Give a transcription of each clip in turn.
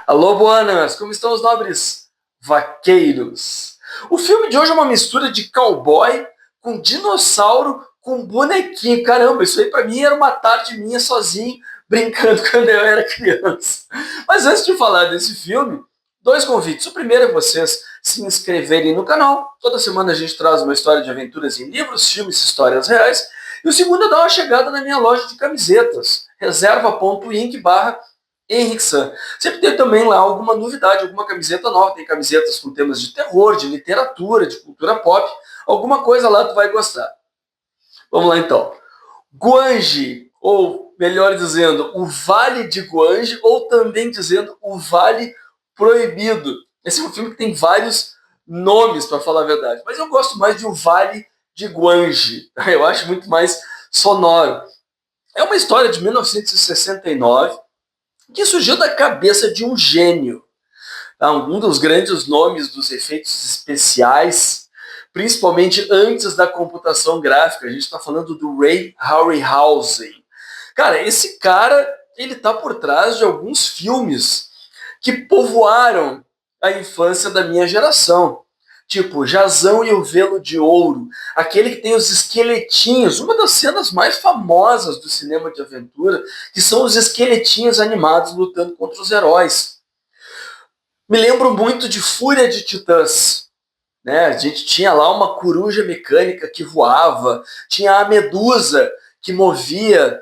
Alô, buenas! Como estão os nobres vaqueiros? O filme de hoje é uma mistura de cowboy com dinossauro com bonequinho. Caramba, isso aí pra mim era uma tarde minha sozinho, brincando quando eu era criança. Mas antes de falar desse filme, dois convites. O primeiro é vocês se inscreverem no canal. Toda semana a gente traz uma história de aventuras em livros, filmes, histórias reais. E o segundo é dar uma chegada na minha loja de camisetas, reserva.inc Henrique San. Sempre tem também lá alguma novidade, alguma camiseta nova. Tem camisetas com temas de terror, de literatura, de cultura pop. Alguma coisa lá tu vai gostar. Vamos lá então. Guanji, ou melhor dizendo, o Vale de Guanji, ou também dizendo o Vale Proibido. Esse é um filme que tem vários nomes, para falar a verdade. Mas eu gosto mais de o Vale de Guanji. Eu acho muito mais sonoro. É uma história de 1969 que surgiu da cabeça de um gênio. Um dos grandes nomes dos efeitos especiais, principalmente antes da computação gráfica. A gente está falando do Ray Harryhausen. Cara, esse cara, ele tá por trás de alguns filmes que povoaram a infância da minha geração. Tipo, Jazão e o Velo de Ouro, aquele que tem os esqueletinhos, uma das cenas mais famosas do cinema de aventura, que são os esqueletinhos animados lutando contra os heróis. Me lembro muito de Fúria de Titãs. Né? A gente tinha lá uma coruja mecânica que voava, tinha a Medusa que movia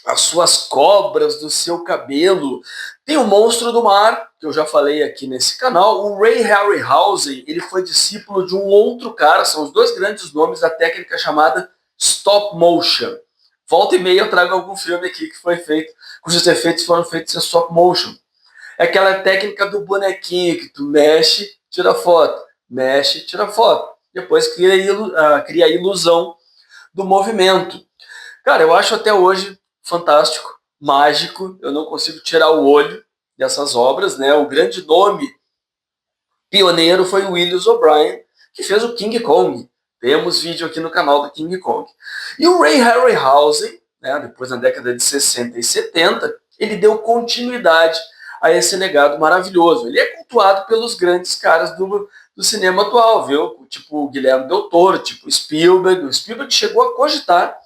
as suas cobras do seu cabelo. Tem o Monstro do Mar, que eu já falei aqui nesse canal. O Ray Harryhausen, ele foi discípulo de um outro cara, são os dois grandes nomes da técnica chamada stop motion. Volta e meia eu trago algum filme aqui que foi feito, cujos efeitos foram feitos em stop motion. É aquela técnica do bonequinho que tu mexe, tira foto, mexe, tira foto. Depois cria a ilusão do movimento. Cara, eu acho até hoje fantástico, mágico. Eu não consigo tirar o olho dessas obras, né? O grande nome pioneiro foi o Willis O'Brien, que fez o King Kong. Temos vídeo aqui no canal do King Kong. E o Ray Harryhausen, né, depois na década de 60 e 70, ele deu continuidade a esse legado maravilhoso. Ele é cultuado pelos grandes caras do cinema atual, viu? Tipo o Guilherme Del Toro, tipo o Spielberg. O Spielberg chegou a cogitar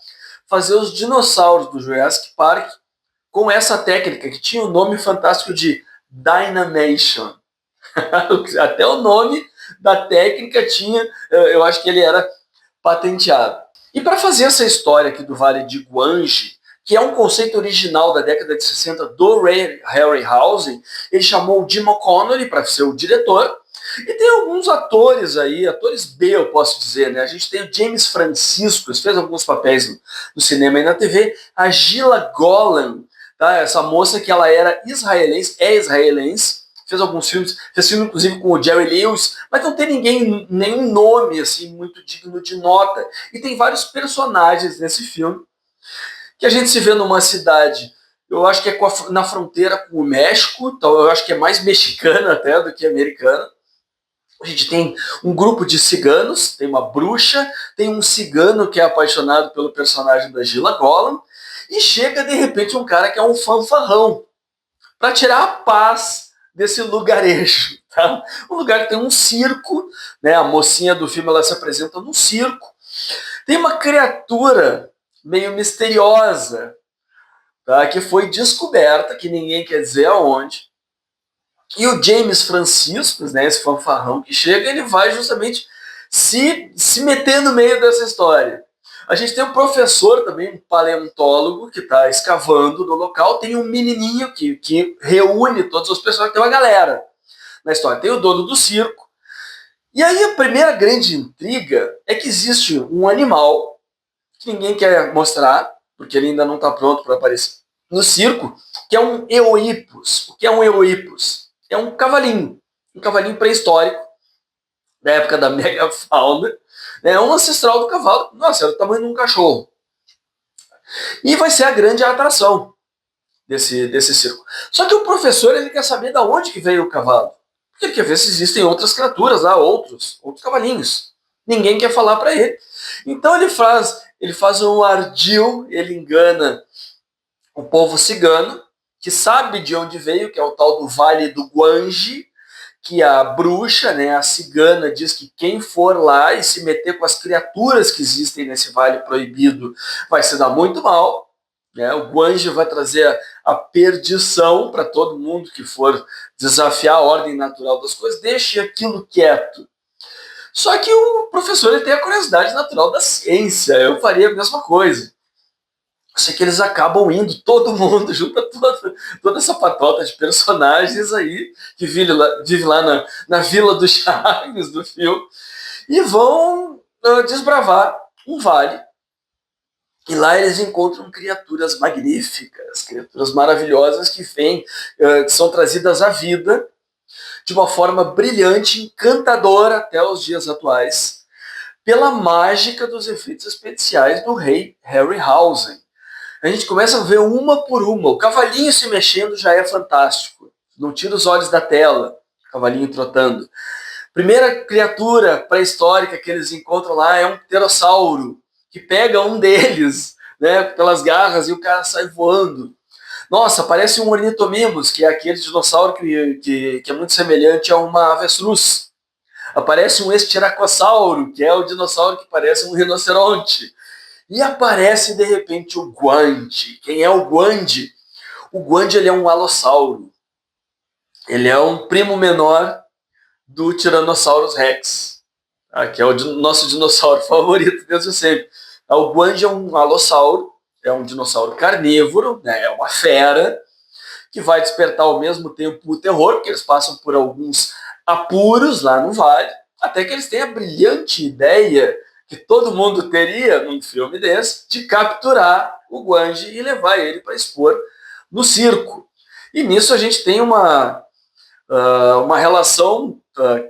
fazer os dinossauros do Jurassic Park com essa técnica que tinha o nome fantástico de Dynamation. Até o nome da técnica tinha, eu acho que ele era patenteado. E para fazer essa história aqui do Vale de Guanji, que é um conceito original da década de 60 do Ray Harryhausen, ele chamou o Jim O'Connor para ser o diretor. E tem alguns atores aí, atores B, eu posso dizer, né? A gente tem o James Francisco, que fez alguns papéis no cinema e na TV, a Gila Golan, tá? Essa moça que ela era israelense, é israelense, fez alguns filmes, fez filme inclusive com o Jerry Lewis, mas não tem nenhum nome assim muito digno de nota. E tem vários personagens nesse filme que a gente se vê numa cidade, eu acho que é na fronteira com o México, então eu acho que é mais mexicana até do que americana. A gente tem um grupo de ciganos, tem uma bruxa, tem um cigano que é apaixonado pelo personagem da Gila Golan, e chega de repente um cara que é um fanfarrão, para tirar a paz desse lugarejo. Tá? Um lugar que tem um circo, né? A mocinha do filme ela se apresenta no circo. Tem uma criatura meio misteriosa, tá? Que foi descoberta, que ninguém quer dizer aonde. E o James Francisco, né, esse fanfarrão que chega, ele vai justamente se meter no meio dessa história. A gente tem um professor também, um paleontólogo, que está escavando no local. Tem um menininho que reúne todas as pessoas, tem uma galera na história. Tem o dono do circo. E aí a primeira grande intriga é que existe um animal que ninguém quer mostrar, porque ele ainda não está pronto para aparecer no circo, que é um Eohippus. O que é um Eohippus? É um cavalinho pré-histórico, da época da megafauna, né? Um ancestral do cavalo. Nossa, era o tamanho de um cachorro. E vai ser a grande atração desse circo. Só que o professor ele quer saber de onde que veio o cavalo. Porque ele quer ver se existem outras criaturas lá, outros cavalinhos. Ninguém quer falar para ele. Então ele faz um ardil, ele engana o povo cigano, que sabe de onde veio, que é o tal do Vale do Guanji, que a bruxa, né, a cigana, diz que quem for lá e se meter com as criaturas que existem nesse vale proibido vai se dar muito mal. Né? O Guanji vai trazer a perdição para todo mundo que for desafiar a ordem natural das coisas. Deixe aquilo quieto. Só que o professor ele tem a curiosidade natural da ciência. Eu faria a mesma coisa. Eu sei que eles acabam indo, todo mundo, junta toda essa patota de personagens aí, que vive lá na Vila do Chaves, do filme, e vão desbravar um vale. E lá eles encontram criaturas magníficas, criaturas maravilhosas que vêm, que são trazidas à vida de uma forma brilhante, encantadora até os dias atuais, pela mágica dos efeitos especiais do rei Harryhausen. A gente começa a ver uma por uma. O cavalinho se mexendo já é fantástico. Não tira os olhos da tela. O cavalinho trotando. Primeira criatura pré-histórica que eles encontram lá é um pterossauro, que pega um deles, né, pelas garras e o cara sai voando. Nossa, parece um ornitomimos, que é aquele dinossauro que é muito semelhante a uma avestruz. Aparece um estiracossauro, que é o dinossauro que parece um rinoceronte. E aparece, de repente, o Guandi. Quem é o Guandi? O Guandi ele é um alossauro. Ele é um primo menor do Tyrannosaurus Rex, que é o nosso dinossauro favorito desde sempre. O Guandi é um alossauro, é um dinossauro carnívoro, né, é uma fera, que vai despertar ao mesmo tempo o terror, porque eles passam por alguns apuros lá no vale, até que eles têm a brilhante ideia que todo mundo teria num filme desse, de capturar o Guanji e levar ele para expor no circo. E nisso a gente tem uma relação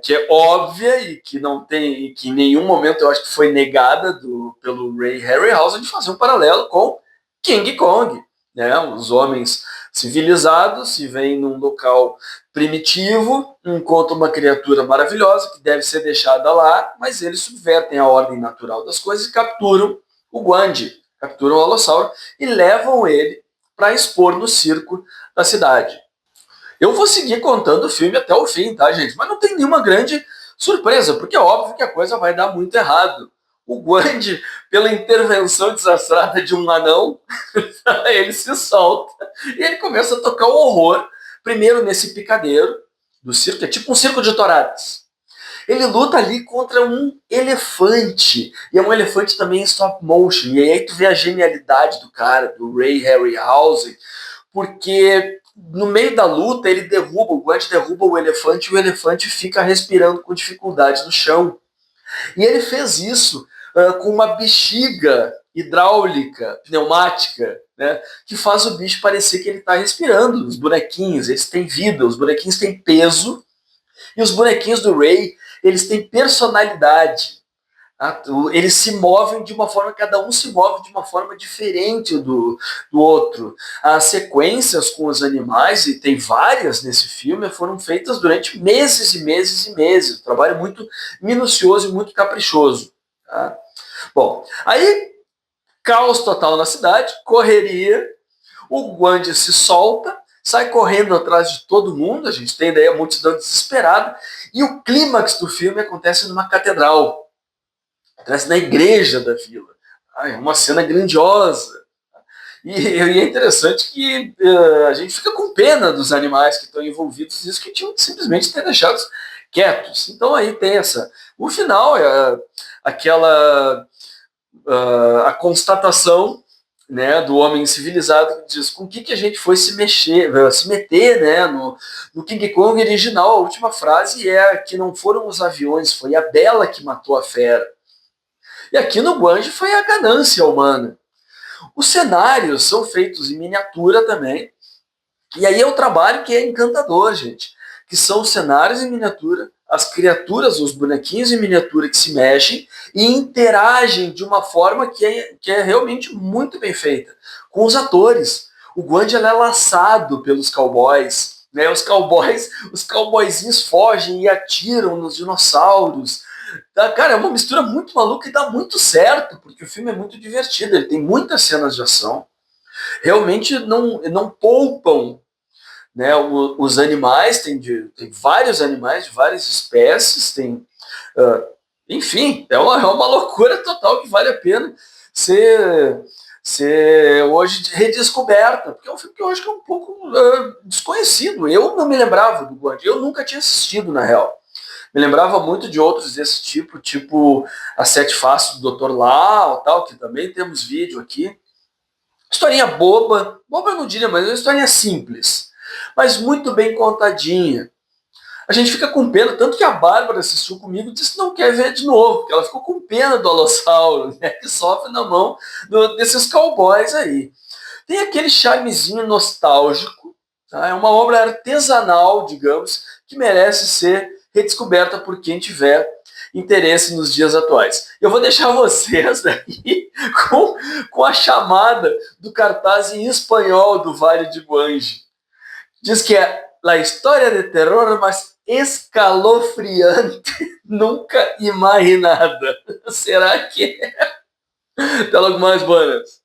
que é óbvia e que não tem, e que em nenhum momento eu acho que foi negada pelo Ray Harryhausen, de fazer um paralelo com King Kong. Né? Os homens civilizados se veem num local primitivo, encontram uma criatura maravilhosa que deve ser deixada lá, mas eles subvertem a ordem natural das coisas e capturam o Guandi, capturam o alossauro e levam ele para expor no circo da cidade. Eu vou seguir contando o filme até o fim, tá, gente? Mas não tem nenhuma grande surpresa, porque é óbvio que a coisa vai dar muito errado. O Guandi, pela intervenção desastrada de um anão, ele se solta e ele começa a tocar o horror, primeiro nesse picadeiro do circo, é tipo um circo de touradas. Ele luta ali contra um elefante, e é um elefante também em stop motion, e aí tu vê a genialidade do cara, do Ray Harryhausen, porque no meio da luta ele derruba, o Guante derruba o elefante e o elefante fica respirando com dificuldade no chão. E ele fez isso com uma bexiga hidráulica, pneumática, né, que faz o bicho parecer que ele está respirando. Os bonequinhos, eles têm vida, os bonequinhos têm peso, e os bonequinhos do Ray, eles têm personalidade. Eles se movem de uma forma, cada um se move de uma forma diferente do outro. As sequências com os animais, e tem várias nesse filme, foram feitas durante meses e meses e meses. Um trabalho muito minucioso e muito caprichoso. Tá? Bom, aí caos total na cidade, correria, o Guandi se solta, sai correndo atrás de todo mundo, a gente tem daí a multidão desesperada, e o clímax do filme acontece numa catedral. Acontece na igreja da vila. É uma cena grandiosa. E é interessante que a gente fica com pena dos animais que estão envolvidos nisso, que tinham que simplesmente ter deixado quietos. Então aí tem essa. O final é aquela a constatação, né, do homem civilizado que diz com que a gente foi se meter, né, no King Kong original. A última frase é que não foram os aviões, foi a Bela que matou a fera. E aqui no Guanji foi a ganância humana. Os cenários são feitos em miniatura também. E aí é o trabalho que é encantador, gente. Que são os cenários em miniatura, as criaturas, os bonequinhos em miniatura que se mexem e interagem de uma forma que é realmente muito bem feita. Com os atores. O Guanji é laçado pelos cowboys. Né? Os cowboyzinhos fogem e atiram nos dinossauros. Cara, é uma mistura muito maluca e dá muito certo, porque o filme é muito divertido, ele tem muitas cenas de ação. Realmente não poupam né? Os animais, tem vários animais de várias espécies, enfim, é uma loucura total que vale a pena ser, ser hoje redescoberta, porque é um filme que eu acho que é um pouco desconhecido. Eu não me lembrava do Guandi, eu nunca tinha assistido, na real. Me lembrava muito de outros desse tipo As Sete Faces do Dr. Lau, tal, que também temos vídeo aqui. Historinha boba eu não diria, mas é uma historinha simples, mas muito bem contadinha. A gente fica com pena, tanto que a Bárbara assistiu comigo e disse que não quer ver de novo, porque ela ficou com pena do Alossauro, né, que sofre na mão desses cowboys aí. Tem aquele charmezinho nostálgico, tá? É uma obra artesanal, digamos, que merece ser redescoberta por quem tiver interesse nos dias atuais. Eu vou deixar vocês aí com a chamada do cartaz em espanhol do Vale de Guanji. Diz que é la história de terror mais escalofriante nunca imaginada. Será que é? Até logo mais, buenas.